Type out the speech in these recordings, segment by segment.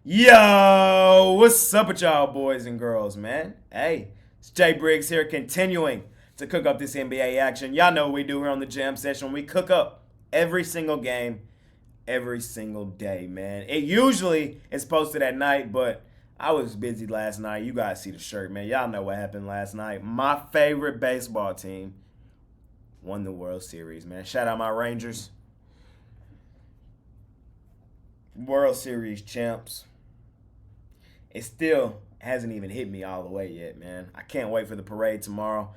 Yo, what's up with y'all boys and girls, man? Hey, it's Jay Briggs here, continuing to cook up this NBA action. Y'all know what we do here on the Jam Session. We cook up every single game, every single day, man. It usually is posted at night, but I was busy last night. You guys see the shirt, man. Y'all know what happened last night. My favorite baseball team won the World Series, man. Shout out my Rangers. World Series champs. It still hasn't even hit me all the way yet, man. I can't wait for the parade tomorrow.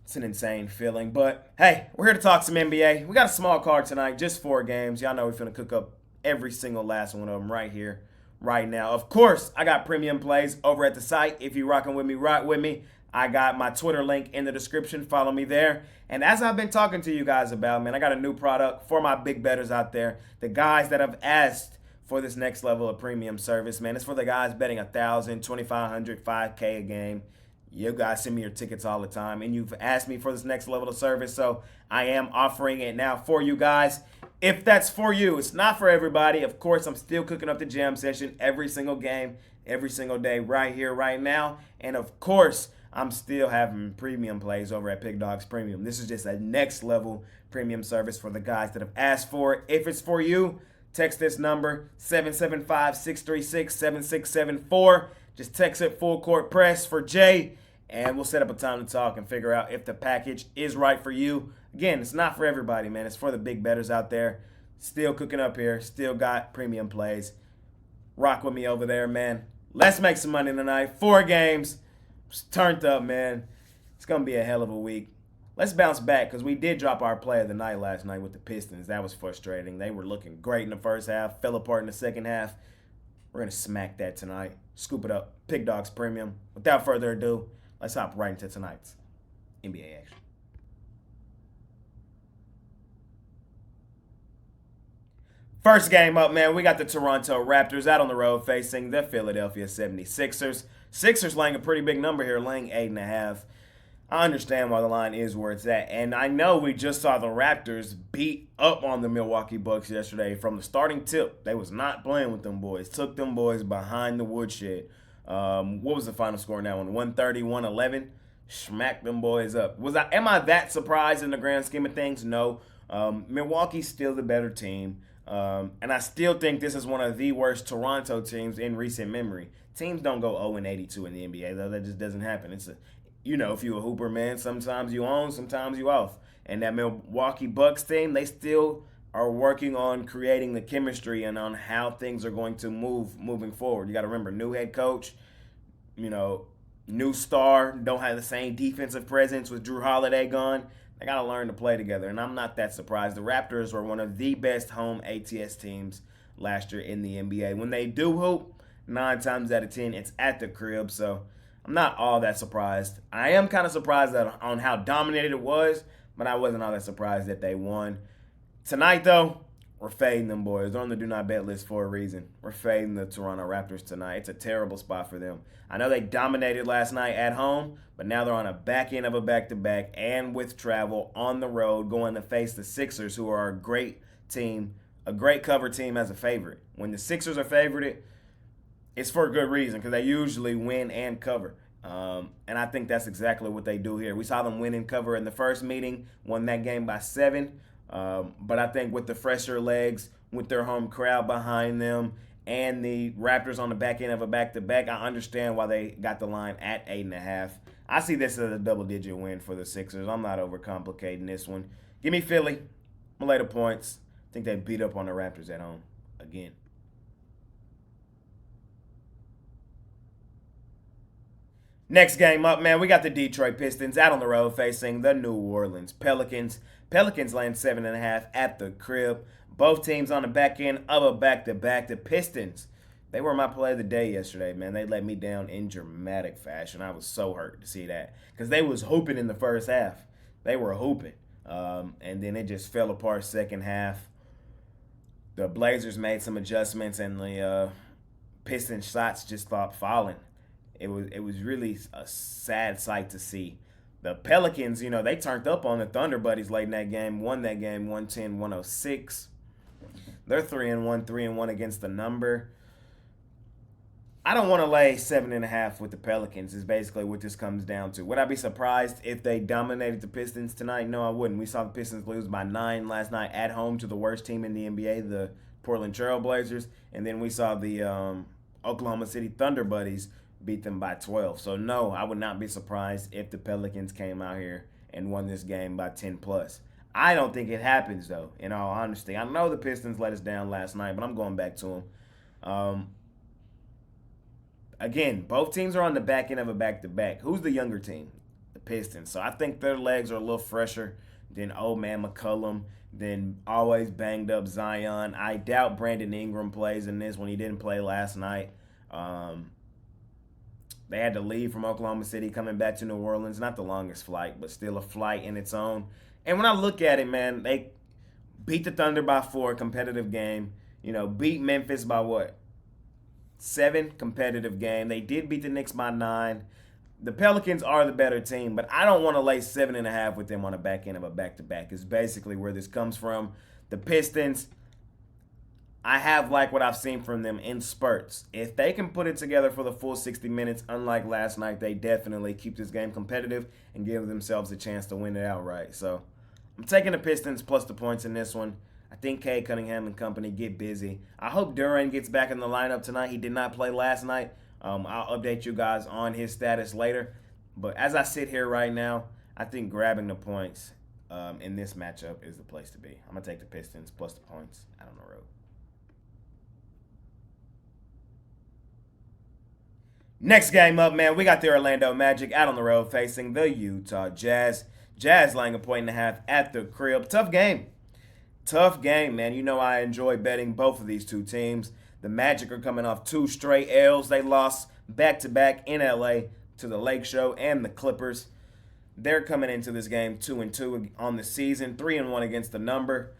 It's an insane feeling. But hey, we're here to talk some NBA. We got a small card tonight, just 4 games. Y'all know we're finna cook up every single last one of them right here, right now. Of course, I got premium plays over at the site. If you're rocking with me, rock with me. I got my Twitter link in the description. Follow me there. And as I've been talking to you guys about, man, I got a new product for my big bettors out there. The guys that have asked for this next level of premium service, man. It's for the guys betting 1,000, 2,500, 5K a game. You guys send me your tickets all the time, and you've asked me for this next level of service, so I am offering it now for you guys. If that's for you, it's not for everybody. Of course, I'm still cooking up the jam session every single game, every single day, right here, right now. And of course, I'm still having premium plays over at Pickdawgz Premium. This is just a next level premium service for the guys that have asked for it. If it's for you, text this number, 775-636-7674. Just text it full court press for Jay, and we'll set up a time to talk and figure out if the package is right for you. Again, it's not for everybody, man. It's for the big bettors out there. Still cooking up here. Still got premium plays. Rock with me over there, man. Let's make some money tonight. 4 games. Just turned up, man. It's going to be a hell of a week. Let's bounce back because we did drop our play of the night last night with the Pistons. That was frustrating. They were looking great in the first half, fell apart in the second half. We're going to smack that tonight. Scoop it up. Pick Dawgz Premium. Without further ado, let's hop right into tonight's NBA action. First game up, man, we got the Toronto Raptors out on the road facing the Philadelphia 76ers. Sixers laying a pretty big number here, laying 8.5. I understand why the line is where it's at. And I know we just saw the Raptors beat up on the Milwaukee Bucks yesterday from the starting tip. They was not playing with them boys. Took them boys behind the woodshed. What was the final score in that one? 130, 111. Smacked them boys up. Am I that surprised in the grand scheme of things? No. Milwaukee's still the better team. And I still think this is one of the worst Toronto teams in recent memory. Teams don't go 0-82 in the NBA, though. That just doesn't happen. If you're a hooper, man, sometimes you on, sometimes you off. And that Milwaukee Bucks team, they still are working on creating the chemistry and on how things are going to move moving forward. You got to remember, new head coach, new star, don't have the same defensive presence with Drew Holiday gone. They got to learn to play together, and I'm not that surprised. The Raptors were one of the best home ATS teams last year in the NBA. When they do hoop, 9 times out of 10, it's at the crib, so I'm not all that surprised. I am kind of surprised on how dominated it was, but I wasn't all that surprised that they won. Tonight, though, we're fading them boys. They're on the do not bet list for a reason. We're fading the Toronto Raptors tonight. It's a terrible spot for them. I know they dominated last night at home, but now they're on a back end of a back-to-back and with travel on the road going to face the Sixers, who are a great team, a great cover team as a favorite. When the Sixers are favored, it's for a good reason because they usually win and cover. And I think that's exactly what they do here. We saw them win and cover in the first meeting, won that game by 7. But I think with the fresher legs, with their home crowd behind them, and the Raptors on the back end of a back-to-back, I understand why they got the line at 8.5. I see this as a double-digit win for the Sixers. I'm not overcomplicating this one. Give me Philly. I'm going to lay the points. I think they beat up on the Raptors at home again. Next game up, man, we got the Detroit Pistons out on the road facing the New Orleans Pelicans. Pelicans laying 7.5 at the crib. Both teams on the back end of a back-to-back. The Pistons, they were my play of the day yesterday, man. They let me down in dramatic fashion. I was so hurt to see that because they was hooping in the first half. They were hooping. And then it just fell apart second half. The Blazers made some adjustments, and the Pistons shots just stopped falling. It was really a sad sight to see. The Pelicans, they turned up on the Thunder Buddies late in that game, won that game 110-106. They're 3-1, 3-1 against the number. I don't want to lay 7.5 with the Pelicans. Is basically what this comes down to. Would I be surprised if they dominated the Pistons tonight? No, I wouldn't. We saw the Pistons lose by 9 last night at home to the worst team in the NBA, the Portland Trail Blazers, and then we saw the Oklahoma City Thunder Buddies beat them by 12. So no, I would not be surprised if the Pelicans came out here and won this game by 10 plus. I don't think it happens though. In all honesty, I know the Pistons let us down last night, but I'm going back to them. Again, both teams are on the back end of a back-to-back. Who's the younger team? The Pistons. So I think their legs are a little fresher than old man McCollum, than always banged up Zion. I doubt Brandon Ingram plays in this when he didn't play last night. They had to leave from Oklahoma City coming back to New Orleans. Not the longest flight, but still a flight in its own. And when I look at it, man, they beat the Thunder by 4, competitive game. Beat Memphis by what? 7, competitive game. They did beat the Knicks by 9. The Pelicans are the better team, but I don't want to lay 7.5 with them on the back end of a back-to-back. Is basically where this comes from. The Pistons, I have liked what I've seen from them in spurts. If they can put it together for the full 60 minutes, unlike last night, they definitely keep this game competitive and give themselves a chance to win it outright. So I'm taking the Pistons plus the points in this one. I think Cade Cunningham and company get busy. I hope Duran gets back in the lineup tonight. He did not play last night. I'll update you guys on his status later. But as I sit here right now, I think grabbing the points in this matchup is the place to be. I'm going to take the Pistons plus the points out on the road. Next game up, man, we got the Orlando Magic out on the road facing the Utah Jazz. Jazz laying a 1.5 at the crib. Tough game. Tough game, man. I enjoy betting both of these two teams. The Magic are coming off 2 straight L's. They lost back-to-back in LA to the Lake Show and the Clippers. They're coming into this game 2-2 on the season, 3-1 against the number.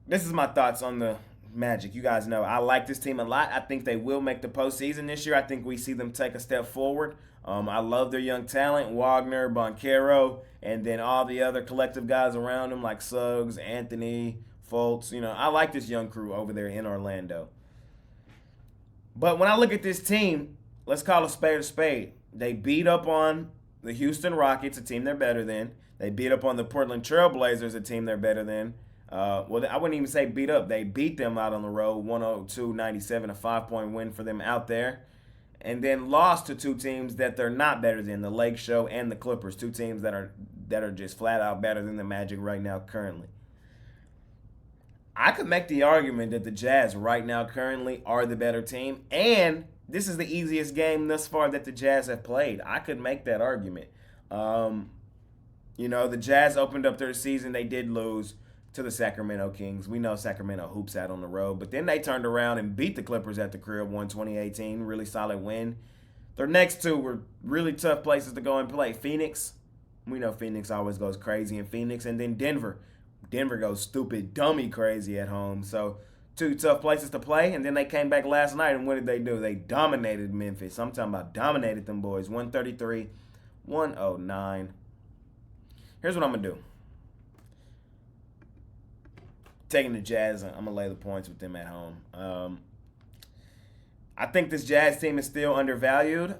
This is my thoughts on the Magic. You guys know I like this team a lot. I think they will make the postseason this year. I think we see them take a step forward. I love their young talent, Wagner, Banchero, and then all the other collective guys around them like Suggs, Anthony, Fultz. I like this young crew over there in Orlando. But when I look at this team, let's call a spade. They beat up on the Houston Rockets, a team they're better than. They beat up on the Portland Trail Blazers, a team they're better than. I wouldn't even say beat up. They beat them out on the road, 102-97, a 5-point win for them out there. And then lost to 2 teams that they're not better than, the Lake Show and the Clippers, 2 teams that are just flat out better than the Magic right now currently. I could make the argument that the Jazz right now currently are the better team, and this is the easiest game thus far that the Jazz have played. I could make that argument. The Jazz opened up their season. They did lose to the Sacramento Kings. We know Sacramento hoops out on the road, but then they turned around and beat the Clippers at the crib, won 2018, really solid win. Their next 2 were really tough places to go and play. Phoenix, we know Phoenix always goes crazy in Phoenix, and then Denver. Denver goes stupid, dummy crazy at home. So 2 tough places to play, and then they came back last night, and what did they do? They dominated Memphis. I'm talking about dominated them boys, 133-109. Here's what I'm going to do. Taking the Jazz, I'm going to lay the points with them at home. I think this Jazz team is still undervalued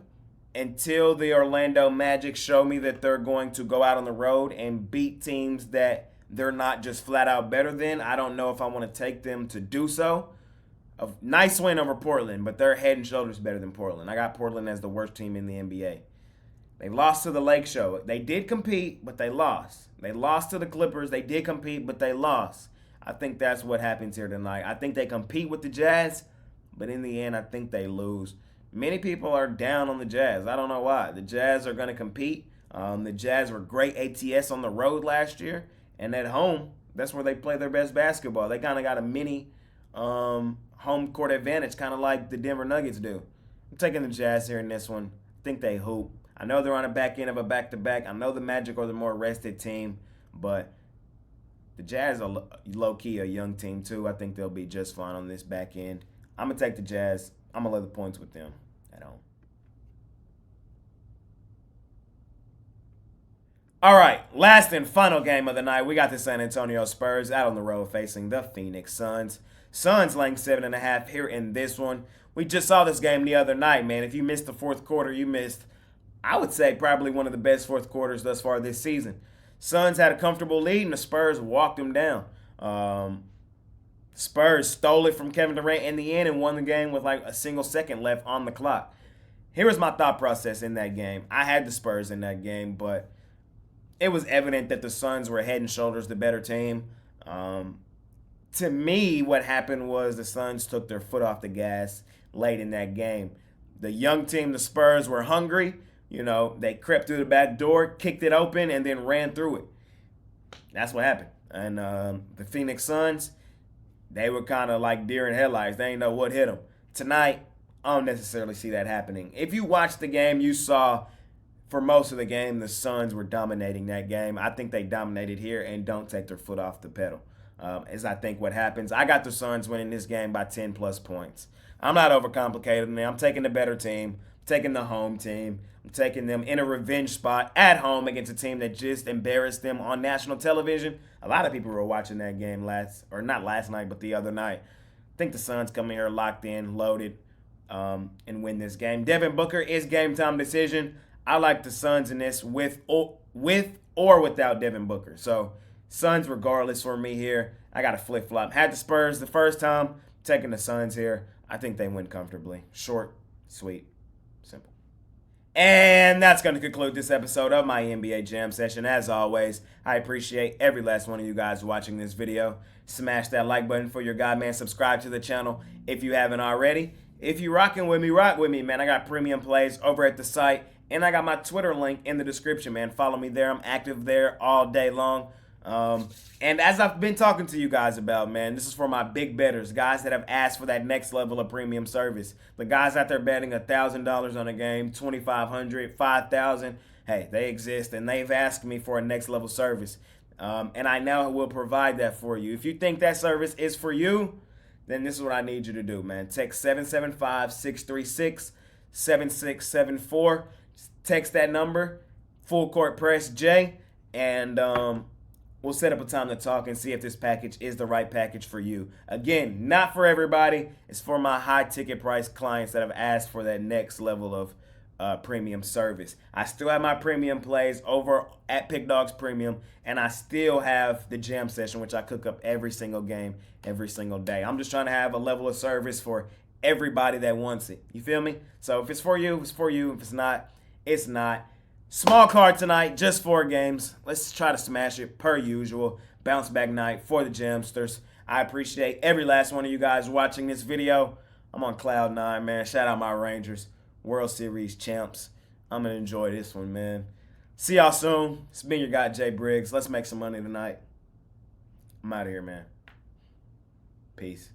until the Orlando Magic show me that they're going to go out on the road and beat teams that they're not just flat out better than. I don't know if I want to take them to do so. A nice win over Portland, but they're head and shoulders better than Portland. I got Portland as the worst team in the NBA. They lost to the Lake Show. They did compete, but they lost. They lost to the Clippers. They did compete, but they lost. I think that's what happens here tonight. I think they compete with the Jazz, but in the end, I think they lose. Many people are down on the Jazz. I don't know why. The Jazz are going to compete. The Jazz were great ATS on the road last year. And at home, that's where they play their best basketball. They kind of got a mini home court advantage, kind of like the Denver Nuggets do. I'm taking the Jazz here in this one. I think they hoop. I know they're on the back end of a back-to-back. I know the Magic are the more rested team, but the Jazz are low-key a young team too. I think they'll be just fine on this back end. I'm going to take the Jazz. I'm going to lay the points with them at home. All right, last and final game of the night. We got the San Antonio Spurs out on the road facing the Phoenix Suns. Suns laying 7.5 here in this one. We just saw this game the other night, man. If you missed the fourth quarter, you missed, I would say, probably one of the best fourth quarters thus far this season. Suns had a comfortable lead, and the Spurs walked them down. Spurs stole it from Kevin Durant in the end and won the game with like a single second left on the clock. Here was my thought process in that game. I had the Spurs in that game, but it was evident that the Suns were head and shoulders the better team. To me, what happened was the Suns took their foot off the gas late in that game. The young team, the Spurs, were hungry. You know, they crept through the back door, kicked it open, and then ran through it. That's what happened. And the Phoenix Suns, they were kind of like deer in headlights. They didn't know what hit them. Tonight, I don't necessarily see that happening. If you watched the game, you saw for most of the game, the Suns were dominating that game. I think they dominated here and don't take their foot off the pedal. Is I think what happens. I got the Suns winning this game by 10 plus points. I'm not overcomplicating it. I'm taking the better team. I'm taking the home team. I'm taking them in a revenge spot at home against a team that just embarrassed them on national television. A lot of people were watching that game not last night, but the other night. I think the Suns come in here locked in, loaded, and win this game. Devin Booker is game time decision. I like the Suns in this with or without Devin Booker. So Suns regardless for me here. I got a flip-flop. Had the Spurs the first time, taking the Suns here. I think they win comfortably. Short, sweet, simple. And that's going to conclude this episode of my NBA Jam Session. As always, I appreciate every last one of you guys watching this video. Smash that like button for your guy, man. Subscribe to the channel if you haven't already. If you rocking with me, rock with me, man. I got premium plays over at the site. And I got my Twitter link in the description, man. Follow me there. I'm active there all day long. And as I've been talking to you guys about, man, this is for my big bettors, guys that have asked for that next level of premium service. The guys out there betting $1,000 on a game, $2,500, $5,000. Hey, they exist, and they've asked me for a next level service. And I now will provide that for you. If you think that service is for you, then this is what I need you to do, man. Text 775-636-7674. Text that number, Full Court Press J, and we'll set up a time to talk and see if this package is the right package for you. Again, not for everybody. It's for my high ticket price clients that have asked for that next level of premium service. I still have my premium plays over at Pickdawgz Premium, and I still have the jam session, which I cook up every single game, every single day. I'm just trying to have a level of service for everybody that wants it. You feel me? So if it's for you, it's for you. If it's not, it's not. Small card tonight, just 4 games. Let's try to smash it per usual. Bounce back night for the Jamsters. I appreciate every last one of you guys watching this video. I'm on cloud 9, man. Shout out my Rangers, World Series champs. I'm going to enjoy this one, man. See y'all soon. It's been your guy, Jay Briggs. Let's make some money tonight. I'm out of here, man. Peace.